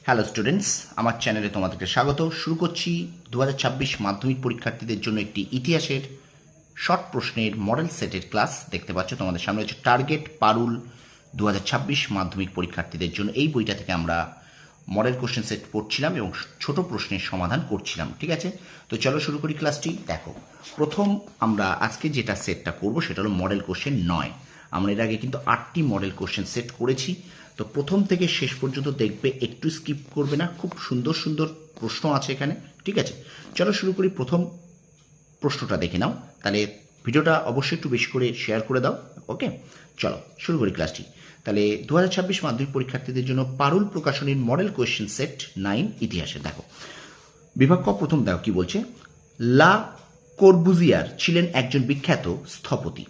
Hello students, আমার চ্যানেলে তোমাদেরকে স্বাগত। শুরু করছি 2026 মাধ্যমিক পরীক্ষার্থীদের জন্য একটি ইতিহাসের শর্ট প্রশ্নের মডেল সেটের ক্লাস। দেখতে পাচ্ছ তোমাদের সামনে হচ্ছে টার্গেট পারুল 2026 মাধ্যমিক পরীক্ষার্থীদের জন্য। এই বইটা থেকে আমরা মডেল কোশ্চেন সেট পড়ছিলাম এবং ছোট প্রশ্নের সমাধান করছিলাম। ঠিক আছে, তো চলো শুরু করি ক্লাসটি। দেখো, প্রথম আমরা আজকে যেটা সেটটা করব সেটা হলো মডেল কোশ্চেন 9। আমরা এর আগে কিন্তু 8টি মডেল কোশ্চেন সেট করেছি। তো প্রথম থেকে শেষ পর্যন্ত দেখবে, একটু স্কিপ করবে না। খুব সুন্দর সুন্দর প্রশ্ন আছে এখানে। ঠিক আছে, চলো শুরু করি। প্রথম প্রশ্নটা দেখে নাও, তাহলে ভিডিওটা অবশ্যই একটু বেশি করে শেয়ার করে দাও। ওকে, চলো শুরু করি ক্লাসটি। তাহলে 2026 মাধ্যমিক পরীক্ষার্থীদের জন্য পারুল প্রকাশনীর মডেল কোয়েশ্চেন সেট 9 ইতিহাসে। দেখো, বিভাগ ক প্রথম দেখো কি বলছে। লা কর্বুজিয়ার ছিলেন একজন বিখ্যাত স্থপতি।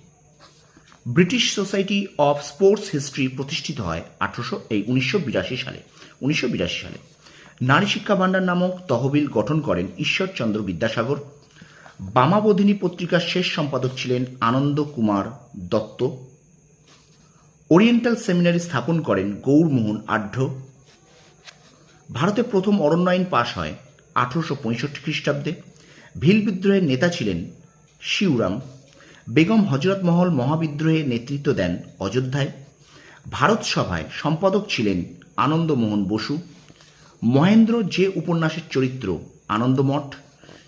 British society of sports history প্রতিষ্ঠিত হয় 1982 সালে। 1982 সালে নারী শিক্ষা ভাণ্ডার নামক তহবিল গঠন করেন ঈশ্বরচন্দ্র বিদ্যাসাগর। বামাবোধিনী পত্রিকার শেষ সম্পাদক ছিলেন আনন্দ কুমার দত্ত। ওরিয়েন্টাল সেমিনারি স্থাপন করেন গৌরমোহন আঢ্য। ভারতে প্রথম অরণ্য আইন পাশ হয় 1865 খ্রিস্টাব্দে। ভিল বিদ্রোহের নেতা ছিলেন শিউরাম। বেগম হজরত মহল মহাবিদ্রোহে নেতৃত্ব দেন অযোধ্যায়। ভারত সভায় সম্পাদক ছিলেন আনন্দমোহন বসু। মহেন্দ্র যে উপন্যাসের চরিত্র আনন্দমঠ।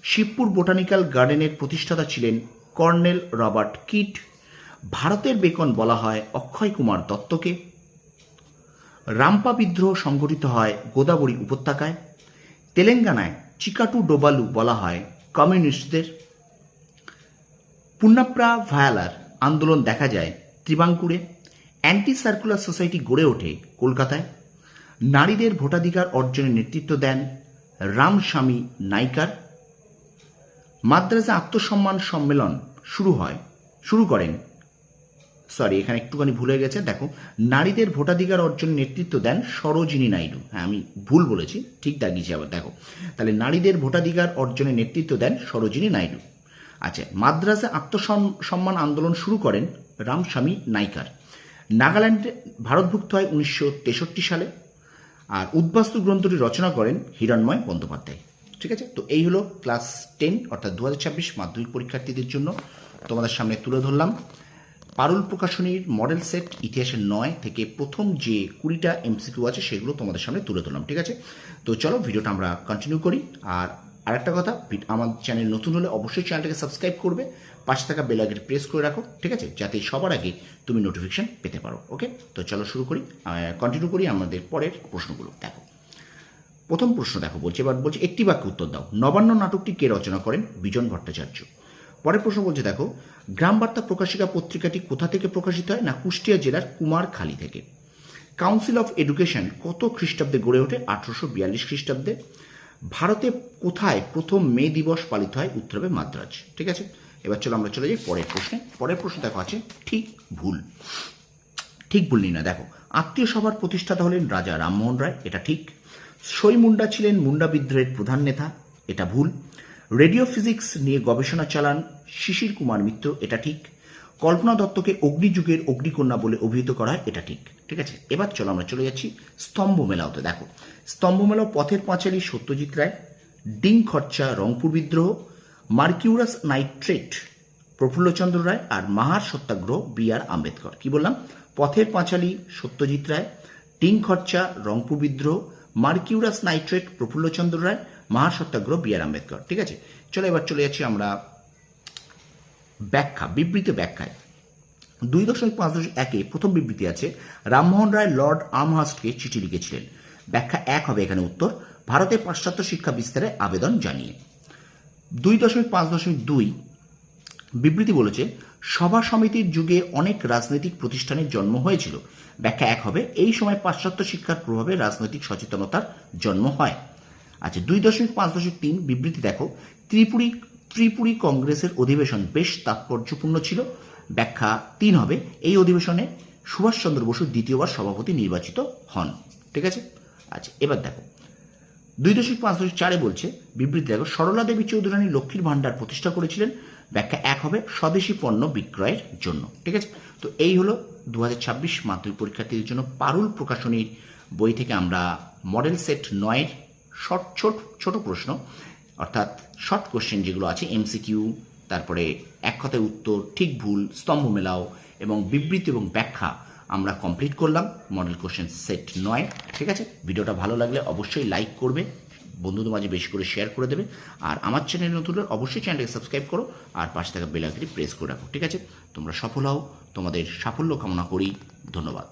শিবপুর বোটানিক্যাল গার্ডেনের প্রতিষ্ঠাতা ছিলেন কর্নেল রবার্ট কিট। ভারতের বেকন বলা হয় অক্ষয় কুমার দত্তকে। রাম্পা বিদ্রোহ সংঘটিত হয় গোদাবরী উপত্যকায়। তেলেঙ্গানায় চিকাটু ডোবালু বলা হয় কমিউনিস্টদের। পুন্নাপ্রা ভায়ালার আন্দোলন দেখা যায় ত্রিবাঙ্কুরে। অ্যান্টি সার্কুলার সোসাইটি গড়ে ওঠে কলকাতায়। নারীদের ভোটাধিকার অর্জনে নেতৃত্ব দেন রামস্বামী নাইকার। মাদ্রাজে আত্মসম্মান সম্মেলন এখানে একটুখানি ভুলে গেছে। দেখো, নারীদের ভোটাধিকার অর্জনে নেতৃত্ব দেন সরোজিনী নাইডু। হ্যাঁ, আমি ভুল বলেছি, ঠিক দাগিয়েছি আবার। দেখো, তাহলে নারীদের ভোটাধিকার অর্জনে নেতৃত্ব দেন সরোজিনী নাইডু। আচ্ছা, মাদ্রাজে আত্মসম্মান আন্দোলন শুরু করেন রামস্বামী নাইকার। নাগাল্যান্ডে ভারতভুক্ত হয় 1963 সালে। আর উদ্বাস্তু গ্রন্থটি রচনা করেন হিরণময় বন্দ্যোপাধ্যায়। ঠিক আছে, তো এই হলো ক্লাস 10 অর্থাৎ 2026 মাধ্যমিক পরীক্ষার্থীদের জন্য তোমাদের সামনে তুলে ধরলাম পারুল প্রকাশনীর মডেল সেট ইতিহাসের 9 থেকে প্রথম যে 20টা MCQ আছে সেগুলো তোমাদের সামনে তুলে ধরলাম। ঠিক আছে, তো চলো ভিডিওটা আমরা কন্টিনিউ করি। আর আরেকটা কথা, আমার চ্যানেল নতুন হলে অবশ্যই চ্যানেলটাকে সাবস্ক্রাইব করবে, পাশে থাকা বেল আইকনটি প্রেস করে রাখো। ঠিক আছে, যাতে সবার আগে তুমি নোটিফিকেশন পেতে পারো। ওকে, তো চলো শুরু করি, কন্টিনিউ করি আমাদের পরের প্রশ্নগুলো। দেখো, প্রথম প্রশ্ন দেখো, এবার বলছে একটি বাক্যে উত্তর দাও। নবান্ন নাটকটি কে রচনা করেন? বিজন ভট্টাচার্য। পরের প্রশ্ন বলছে দেখো, গ্রাম বার্তা প্রকাশিকা পত্রিকাটি কোথা থেকে প্রকাশিত হয়? না, কুষ্টিয়া জেলার কুমারখালী থেকে। কাউন্সিল অফ এডুকেশন কত খ্রিস্টাব্দে গড়ে ওঠে? 1842 খ্রিস্টাব্দে। ভারতে কোথায় প্রথম মে দিবস পালিত হয়? উত্তর হবে মাদ্রাজ। ঠিক আছে, এবার চলো আমরা চলে যাই পরের প্রশ্নে। পরের প্রশ্ন দেখো আছে ঠিক ভুল। ঠিক ভুল নিই না। দেখো, আত্মীয় সভার প্রতিষ্ঠাতা হলেন রাজা রামমোহন রায়, এটা ঠিক। সই মুন্ডা ছিলেন মুন্ডা বিদ্রোহের প্রধান নেতা, এটা ভুল। রেডিও ফিজিক্স নিয়ে গবেষণা চালান শিশির কুমার মিত্র, এটা ঠিক। কল্পনা দত্তকে অগ্নিযুগের অগ্নিকন্যা বলে অভিহিত করা হয়, এটা ঠিক। ঠিক আছে, এবার চলো আমরা চলে যাচ্ছি স্তম্ভ মেলাওতে। দেখো, স্তম্ভ মেলাও পথের পাঁচালী সত্যজিৎ রায়। ডিং খরচা রংপুর বিদ্রোহ। মার্কিউরাস নাইট্রেট প্রফুল্লচন্দ্র রায়। আর মাহার সত্যাগ্রহ BR আম্বেদকর। কি বললাম? পথের পাঁচালী সত্যজিৎ রায়, ডিং খরচা রংপুর বিদ্রোহ, মার্কিউরাস নাইট্রেট প্রফুল্লচন্দ্র রায়, মাহার সত্যাগ্রহ BR আম্বেদকর। ঠিক আছে, চলো এবার চলে যাচ্ছি আমরা বিবৃতি ব্যাখ্যায়। 2.5.1 প্রথম বিবৃতি আছে, রামমোহন রায় লর্ড আমহার্স্টকে চিঠি লিখেছিলেন। ব্যাখ্যা 1 হবে এখানে উত্তর, ভারতে পাশ্চাত্য শিক্ষা বিস্তারে আবেদন জানিয়ে। 2.5.2 বিবৃতি বলেছে, সভা সমিতির যুগে অনেক রাজনৈতিক প্রতিষ্ঠানের জন্ম হয়েছিল। ব্যাখ্যা 1 হবে, এই সময় পাশ্চাত্য শিক্ষার প্রভাবে রাজনৈতিক সচেতনতার জন্ম হয়। আচ্ছা, 2.5.3 বিবৃতি দেখো, ত্রিপুরী কংগ্রেসের অধিবেশন বেশ তাৎপর্যপূর্ণ ছিল। ব্যাখ্যা 3 হবে, এই অধিবেশনে সুভাষচন্দ্র বসু দ্বিতীয়বার সভাপতি নির্বাচিত হন। ঠিক আছে, আচ্ছা এবার দেখো 2.5.4 বলছে, বিবৃতি দেখো, সরলা দেবী চৌধুরানী লক্ষ্মীর ভাণ্ডার প্রতিষ্ঠা করেছিলেন। ব্যাখ্যা 1 হবে, স্বদেশী পণ্য বিক্রয়ের জন্য। ঠিক আছে, তো এই হলো 2026 মাধ্যমিক পরীক্ষার্থীদের জন্য পারুল প্রকাশনীর বই থেকে আমরা মডেল সেট 9-এর ছোট প্রশ্ন, অর্থাৎ শর্ট কোশ্চেন যেগুলো আছে এমসিকিউ, তারপরে এক কথায় উত্তর, ঠিক ভুল, স্তম্ভ মেলাও এবং বিবৃতি এবং ব্যাখ্যা আমরা কমপ্লিট করলাম মডেল কোশ্চেন সেট 9। ঠিক আছে, ভিডিওটা ভালো লাগলে অবশ্যই লাইক করবে, বন্ধুদের মাঝে বেশি করে শেয়ার করে দেবে, আর আমার চ্যানেল নতুন হলে অবশ্যই চ্যানেলটাকে সাবস্ক্রাইব করো আর পাশে থাকা বেল আইকনটি প্রেস করে রাখো। ঠিক আছে, তোমরা সফল হও, তোমাদের সাফল্য কামনা করি। ধন্যবাদ।